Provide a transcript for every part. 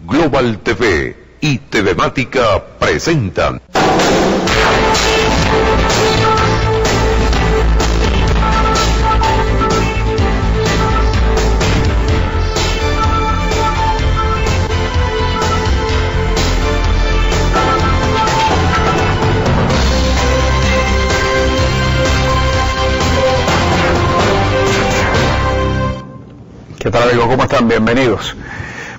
Global TV y Telemática presentan ¿Qué tal, amigos? ¿Cómo están? Bienvenidos.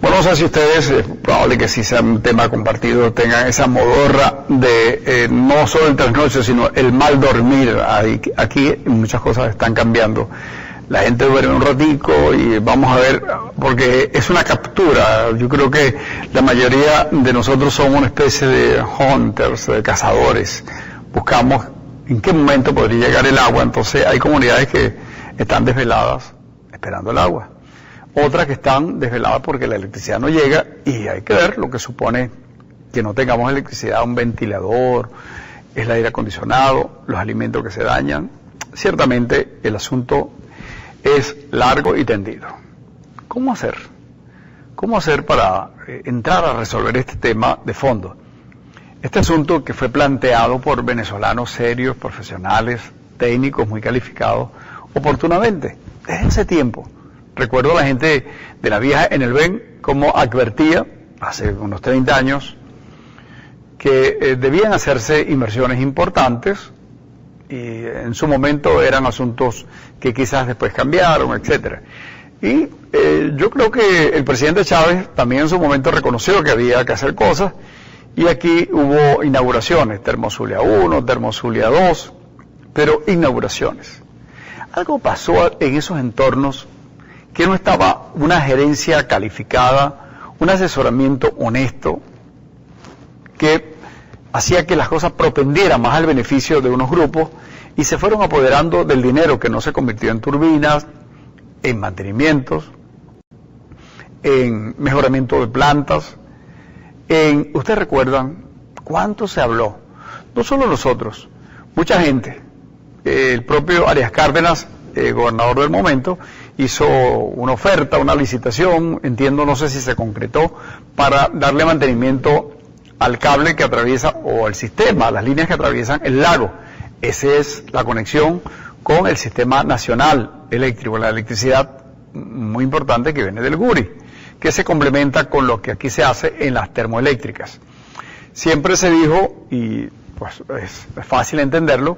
Bueno, no sé si ustedes, probable que sí sea un tema compartido, tengan esa modorra de no solo el trasnocho, sino el mal dormir. Aquí muchas cosas están cambiando. La gente duerme un ratico y vamos a ver, porque es una captura. Yo creo que la mayoría de nosotros somos una especie de hunters, de cazadores. Buscamos en qué momento podría llegar el agua. Entonces hay comunidades que están desveladas esperando el agua. Otras que están desveladas porque la electricidad no llega, y hay que ver lo que supone que no tengamos electricidad, un ventilador, el aire acondicionado, los alimentos que se dañan. Ciertamente el asunto es largo y tendido. ¿Cómo hacer? ¿Cómo hacer para entrar a resolver este tema de fondo? Este asunto que fue planteado por venezolanos serios, profesionales, técnicos muy calificados, oportunamente, desde hace tiempo. Recuerdo a la gente de la vieja en el BEN como advertía, hace unos 30 años, que debían hacerse inversiones importantes, y en su momento eran asuntos que quizás después cambiaron, etcétera. Y yo creo que el presidente Chávez también en su momento reconoció que había que hacer cosas, y aquí hubo inauguraciones, Termozulia 1, Termozulia 2, pero inauguraciones. Algo pasó en esos entornos que no estaba una gerencia calificada, un asesoramiento honesto, que hacía que las cosas propendieran más al beneficio de unos grupos y se fueron apoderando del dinero que no se convirtió en turbinas, en mantenimientos, en mejoramiento de plantas, ¿ustedes recuerdan cuánto se habló? No solo nosotros, mucha gente, el propio Arias Cárdenas, gobernador del momento, hizo una oferta, una licitación, entiendo, no sé si se concretó, para darle mantenimiento al cable que atraviesa, o al sistema, a las líneas que atraviesan el lago. Esa es la conexión con el sistema nacional eléctrico, la electricidad muy importante que viene del Guri, que se complementa con lo que aquí se hace en las termoeléctricas. Siempre se dijo, y pues es fácil entenderlo,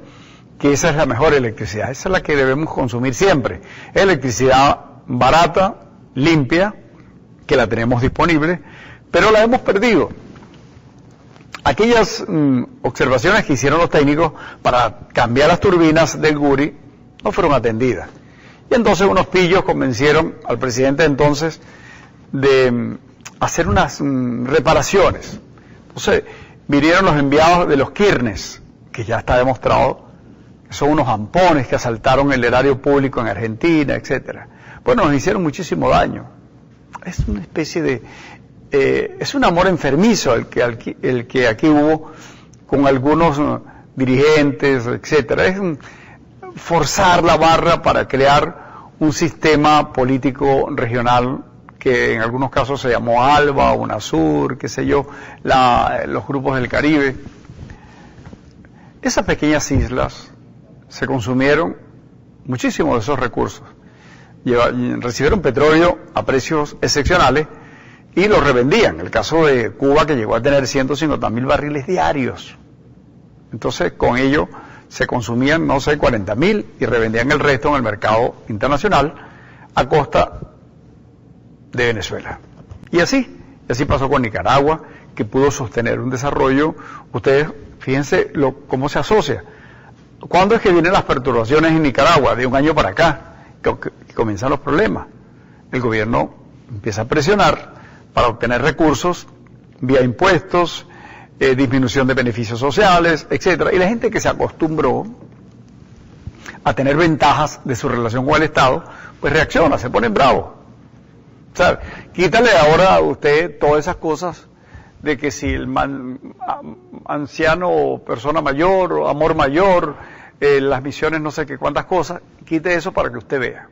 que esa es la mejor electricidad, esa es la que debemos consumir siempre. Electricidad barata, limpia, que la tenemos disponible, pero la hemos perdido. Aquellas observaciones que hicieron los técnicos para cambiar las turbinas del Guri no fueron atendidas. Y entonces unos pillos convencieron al presidente entonces de hacer unas reparaciones. Entonces vinieron los enviados de los Kirnes, que ya está demostrado son unos ampones que asaltaron el erario público en Argentina, etcétera. Bueno, nos hicieron muchísimo daño. Es una especie de... es un amor enfermizo el que aquí hubo con algunos dirigentes, etcétera. Es forzar la barra para crear un sistema político regional que en algunos casos se llamó ALBA, UNASUR, qué sé yo, los grupos del Caribe. Esas pequeñas islas se consumieron muchísimos de esos recursos. Recibieron petróleo a precios excepcionales y lo revendían. El caso de Cuba, que llegó a tener 150.000 barriles diarios. Entonces, con ello se consumían, no sé, 40.000 y revendían el resto en el mercado internacional a costa de Venezuela. Y así pasó con Nicaragua, que pudo sostener un desarrollo. Ustedes, fíjense cómo se asocia. ¿Cuándo es que vienen las perturbaciones en Nicaragua? De un año para acá, que comienzan los problemas. El gobierno empieza a presionar para obtener recursos vía impuestos, disminución de beneficios sociales, etcétera. Y la gente que se acostumbró a tener ventajas de su relación con el Estado, pues reacciona, se pone bravo. O sea, quítale ahora a usted todas esas cosas de que si el anciano o persona mayor o amor mayor, las misiones no sé qué cuántas cosas, quite eso para que usted vea.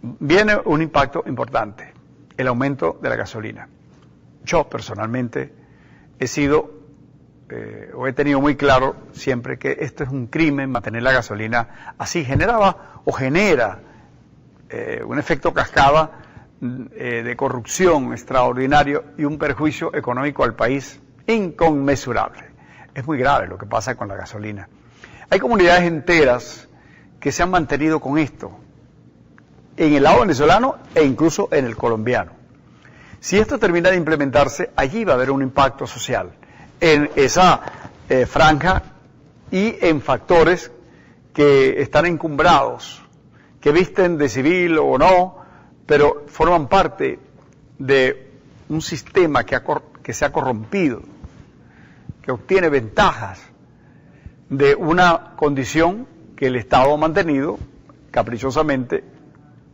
Viene un impacto importante, el aumento de la gasolina. Yo personalmente he tenido muy claro siempre que esto es un crimen, mantener la gasolina así. Generaba o genera un efecto cascada de corrupción extraordinario y un perjuicio económico al país inconmensurable. Es muy grave lo que pasa con la gasolina. Hay comunidades enteras que se han mantenido con esto, en el lado venezolano e incluso en el colombiano. Si esto termina de implementarse, allí va a haber un impacto social en esa franja y en factores que están encumbrados, que visten de civil o no, pero forman parte de un sistema que se ha corrompido, que obtiene ventajas de una condición que el Estado ha mantenido caprichosamente,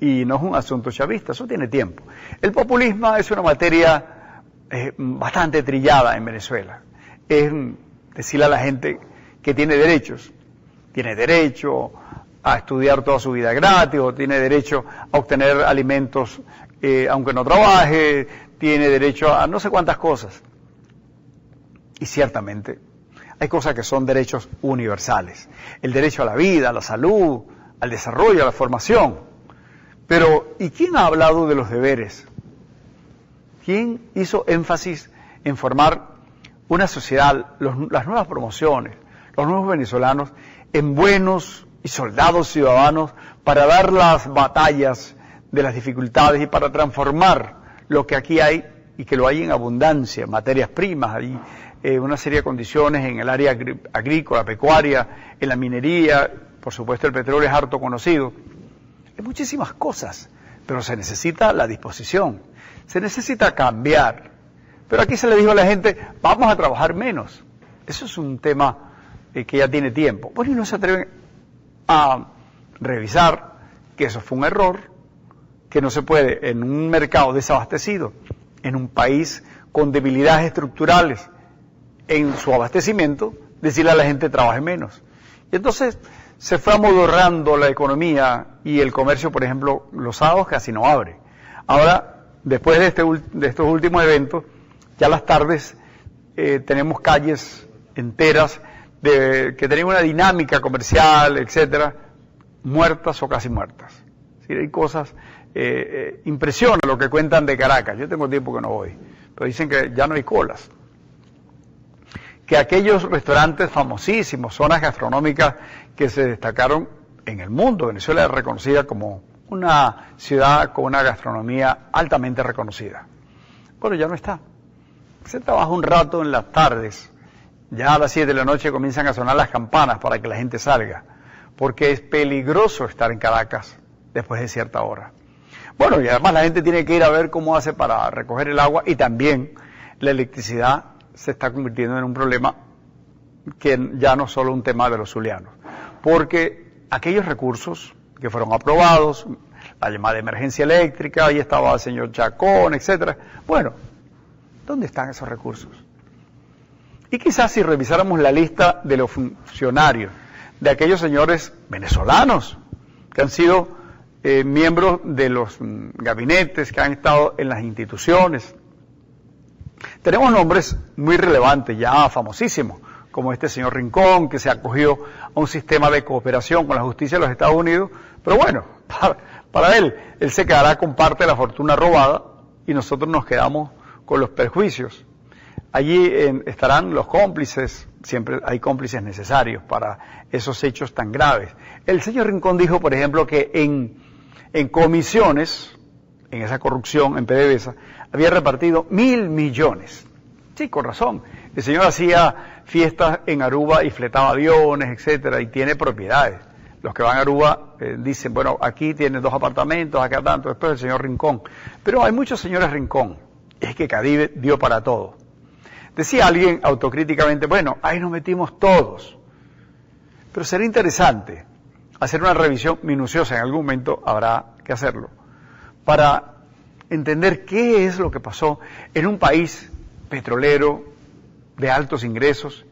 y no es un asunto chavista, eso tiene tiempo. El populismo es una materia bastante trillada en Venezuela. Es decirle a la gente que tiene derechos. Tiene derecho a estudiar toda su vida gratis, o tiene derecho a obtener alimentos aunque no trabaje, tiene derecho a no sé cuántas cosas. Y ciertamente hay cosas que son derechos universales. El derecho a la vida, a la salud, al desarrollo, a la formación. Pero, ¿y quién ha hablado de los deberes? ¿Quién hizo énfasis en formar una sociedad, las nuevas promociones, los nuevos venezolanos, en buenos y soldados ciudadanos para dar las batallas de las dificultades y para transformar lo que aquí hay y que lo hay en abundancia, materias primas, hay una serie de condiciones en el área agrícola, pecuaria, en la minería, por supuesto el petróleo es harto conocido. Hay muchísimas cosas, pero se necesita la disposición, se necesita cambiar. Pero aquí se le dijo a la gente, vamos a trabajar menos. Eso es un tema que ya tiene tiempo. Bueno, y no se atreven a revisar que eso fue un error, que no se puede en un mercado desabastecido, en un país con debilidades estructurales en su abastecimiento, decirle a la gente trabaje menos. Y entonces se fue amodorrando la economía y el comercio, por ejemplo, los sábados casi no abre. Ahora, después de estos últimos eventos, ya las tardes tenemos calles enteras que tienen una dinámica comercial, etcétera, muertas o casi muertas. ¿Sí? Hay cosas, impresiona lo que cuentan de Caracas. Yo tengo tiempo que no voy, pero dicen que ya no hay colas. Que aquellos restaurantes famosísimos, zonas gastronómicas que se destacaron en el mundo, Venezuela es reconocida como una ciudad con una gastronomía altamente reconocida. Bueno, ya no está. Se trabaja un rato en las tardes, ya a las 7 de la noche comienzan a sonar las campanas para que la gente salga, porque es peligroso estar en Caracas después de cierta hora. Bueno, y además la gente tiene que ir a ver cómo hace para recoger el agua, y también la electricidad se está convirtiendo en un problema que ya no es solo un tema de los zulianos, porque aquellos recursos que fueron aprobados, la llamada emergencia eléctrica, ahí estaba el señor Chacón, etcétera. Bueno, ¿dónde están esos recursos? Y quizás si revisáramos la lista de los funcionarios, de aquellos señores venezolanos que han sido miembros de los gabinetes, que han estado en las instituciones, tenemos nombres muy relevantes, ya famosísimos, como este señor Rincón, que se acogió a un sistema de cooperación con la justicia de los Estados Unidos, pero bueno, para él se quedará con parte de la fortuna robada y nosotros nos quedamos con los perjuicios. Allí estarán los cómplices, siempre hay cómplices necesarios para esos hechos tan graves. El señor Rincón dijo, por ejemplo, que en comisiones, en esa corrupción, en PDVSA, había repartido 1.000 millones. Sí, con razón. El señor hacía fiestas en Aruba y fletaba aviones, etcétera, y tiene propiedades. Los que van a Aruba dicen, bueno, aquí tiene 2 apartamentos, acá tanto, después el señor Rincón. Pero hay muchos señores Rincón. Es que Cadive dio para todo. Decía alguien autocríticamente, bueno, ahí nos metimos todos. Pero sería interesante hacer una revisión minuciosa, en algún momento habrá que hacerlo, para entender qué es lo que pasó en un país petrolero de altos ingresos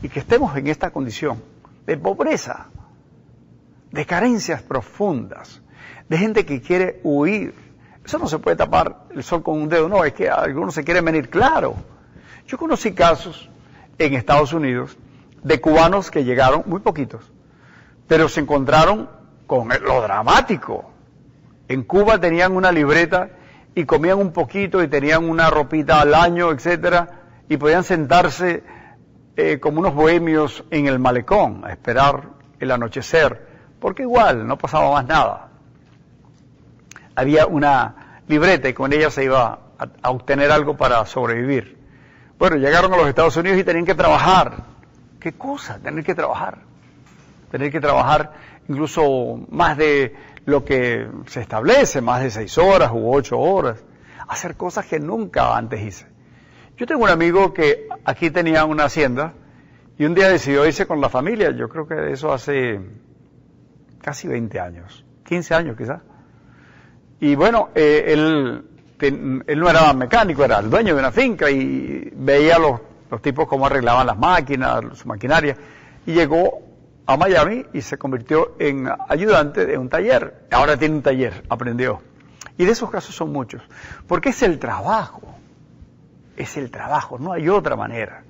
y que estemos en esta condición de pobreza, de carencias profundas, de gente que quiere huir. Eso no se puede tapar el sol con un dedo, no, es que algunos se quieren venir claro. Yo conocí casos en Estados Unidos de cubanos que llegaron, muy poquitos, pero se encontraron con lo dramático. En Cuba tenían una libreta y comían un poquito y tenían una ropita al año, etcétera, y podían sentarse como unos bohemios en el malecón a esperar el anochecer, porque igual no pasaba más nada. Había una libreta y con ella se iba a obtener algo para sobrevivir. Bueno, llegaron a los Estados Unidos y tenían que trabajar. ¿Qué cosa? Tener que trabajar. Tener que trabajar incluso más de lo que se establece, más de 6 horas u 8 horas. Hacer cosas que nunca antes hice. Yo tengo un amigo que aquí tenía una hacienda y un día decidió irse con la familia. Yo creo que eso hace casi 20 años, 15 años quizás. Y bueno, él no era mecánico, era el dueño de una finca y veía los tipos cómo arreglaban las máquinas, su maquinaria, y llegó a Miami y se convirtió en ayudante de un taller. Ahora tiene un taller, aprendió. Y de esos casos son muchos, porque es el trabajo, no hay otra manera.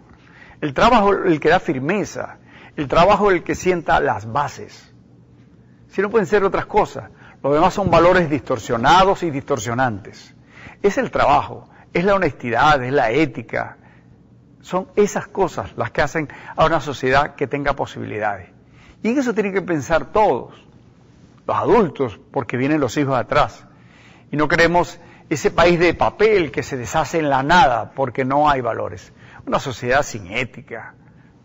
El trabajo es el que da firmeza, el trabajo es el que sienta las bases. Si no pueden ser otras cosas, los demás son valores distorsionados y distorsionantes. Es el trabajo, es la honestidad, es la ética. Son esas cosas las que hacen a una sociedad que tenga posibilidades. Y en eso tienen que pensar todos, los adultos, porque vienen los hijos atrás. Y no queremos ese país de papel que se deshace en la nada porque no hay valores. Una sociedad sin ética,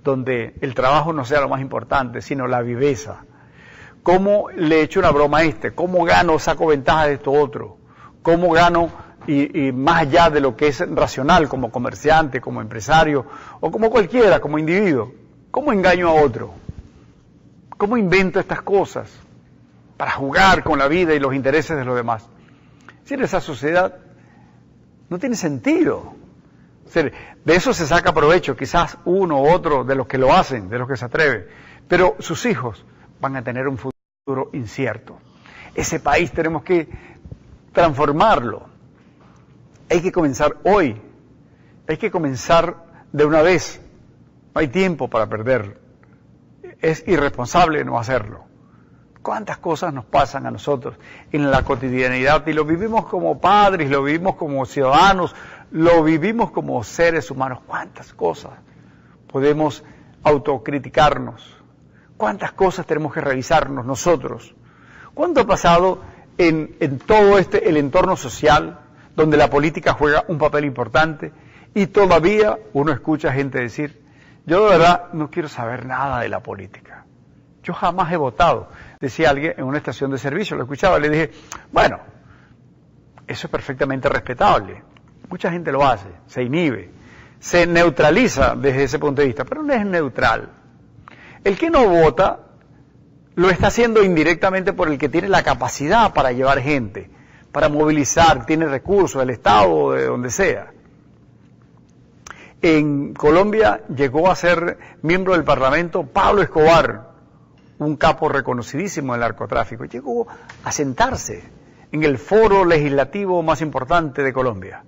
donde el trabajo no sea lo más importante, sino la viveza. ¿Cómo le echo una broma a este? ¿Cómo gano, saco ventaja de esto otro? ¿Cómo gano, y más allá de lo que es racional, como comerciante, como empresario, o como cualquiera, como individuo? ¿Cómo engaño a otro? ¿Cómo invento estas cosas para jugar con la vida y los intereses de los demás? Si esa sociedad no tiene sentido. De eso se saca provecho, quizás uno u otro de los que lo hacen, de los que se atreven, pero sus hijos van a tener un futuro incierto. Ese país tenemos que transformarlo. Hay que comenzar hoy, hay que comenzar de una vez, no hay tiempo para perder, es irresponsable no hacerlo. ¿Cuántas cosas nos pasan a nosotros en la cotidianidad? Y lo vivimos como padres, lo vivimos como ciudadanos, lo vivimos como seres humanos. ¿Cuántas cosas podemos autocriticarnos? ¿Cuántas cosas tenemos que revisarnos nosotros? ¿Cuánto ha pasado en todo el entorno social, donde la política juega un papel importante? Y todavía uno escucha gente decir, yo de verdad no quiero saber nada de la política. Yo jamás he votado. Decía alguien en una estación de servicio, lo escuchaba, le dije, bueno, eso es perfectamente respetable. Mucha gente lo hace, se inhibe, se neutraliza desde ese punto de vista, pero no es neutral. El que no vota lo está haciendo indirectamente por el que tiene la capacidad para llevar gente, para movilizar, tiene recursos del Estado o de donde sea. En Colombia llegó a ser miembro del Parlamento Pablo Escobar, un capo reconocidísimo del narcotráfico. Llegó a sentarse en el foro legislativo más importante de Colombia,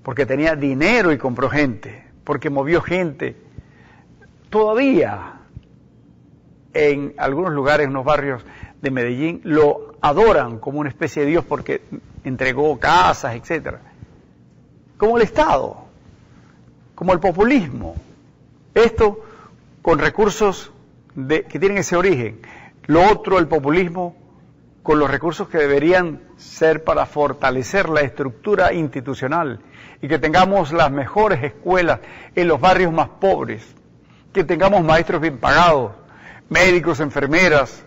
porque tenía dinero y compró gente, porque movió gente. Todavía en algunos lugares, en unos barrios de Medellín, lo adoran como una especie de Dios porque entregó casas, etcétera. Como el Estado, como el populismo. Esto con recursos que tienen ese origen. Lo otro, el populismo, con los recursos que deberían ser para fortalecer la estructura institucional y que tengamos las mejores escuelas en los barrios más pobres, que tengamos maestros bien pagados, médicos, enfermeras,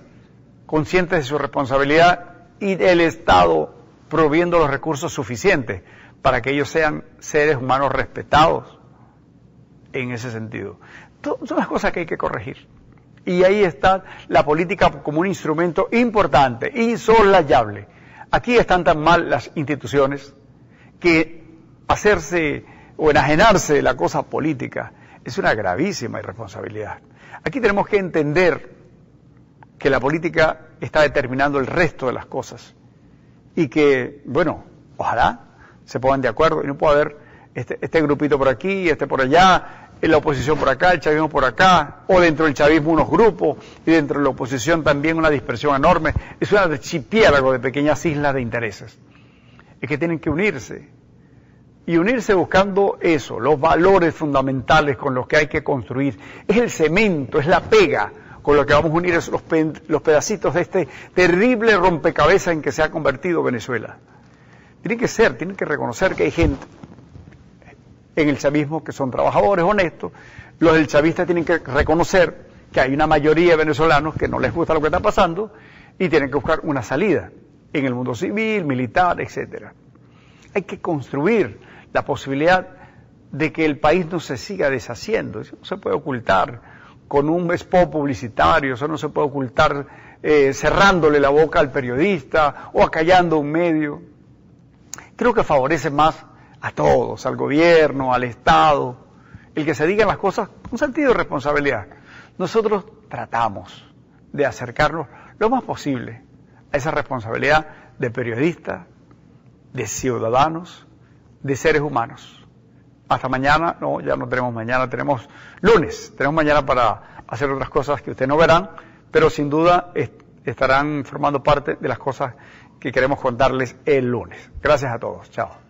conscientes de su responsabilidad y del Estado proviendo los recursos suficientes para que ellos sean seres humanos respetados en ese sentido. Son las cosas que hay que corregir. Y ahí está la política como un instrumento importante, insoslayable. Aquí están tan mal las instituciones que hacerse o enajenarse de la cosa política es una gravísima irresponsabilidad. Aquí tenemos que entender que la política está determinando el resto de las cosas y que, bueno, Ojalá se pongan de acuerdo y no pueda haber este grupito por aquí, este por allá, la oposición por acá, el chavismo por acá, o dentro del chavismo unos grupos, y dentro de la oposición también una dispersión enorme. Es un archipiélago de pequeñas islas de intereses. Es que tienen que unirse, y unirse buscando eso, los valores fundamentales con los que hay que construir. Es el cemento, es la pega con lo que vamos a unir los pedacitos de este terrible rompecabezas en que se ha convertido Venezuela. Tienen que reconocer que hay gente en el chavismo que son trabajadores honestos. Los del chavista tienen que reconocer que hay una mayoría de venezolanos que no les gusta lo que está pasando y tienen que buscar una salida en el mundo civil, militar, etcétera. Hay que construir la posibilidad de que el país no se siga deshaciendo. Eso no se puede ocultar con un spot publicitario, eso no se puede ocultar cerrándole la boca al periodista o acallando un medio. Creo que favorece más a todos, al gobierno, al Estado, el que se digan las cosas con sentido de responsabilidad. Nosotros tratamos de acercarnos lo más posible a esa responsabilidad de periodistas, de ciudadanos, de seres humanos. Hasta mañana, no, ya no tenemos mañana, tenemos lunes, tenemos mañana para hacer otras cosas que ustedes no verán, pero sin duda estarán formando parte de las cosas que queremos contarles el lunes. Gracias a todos, chao.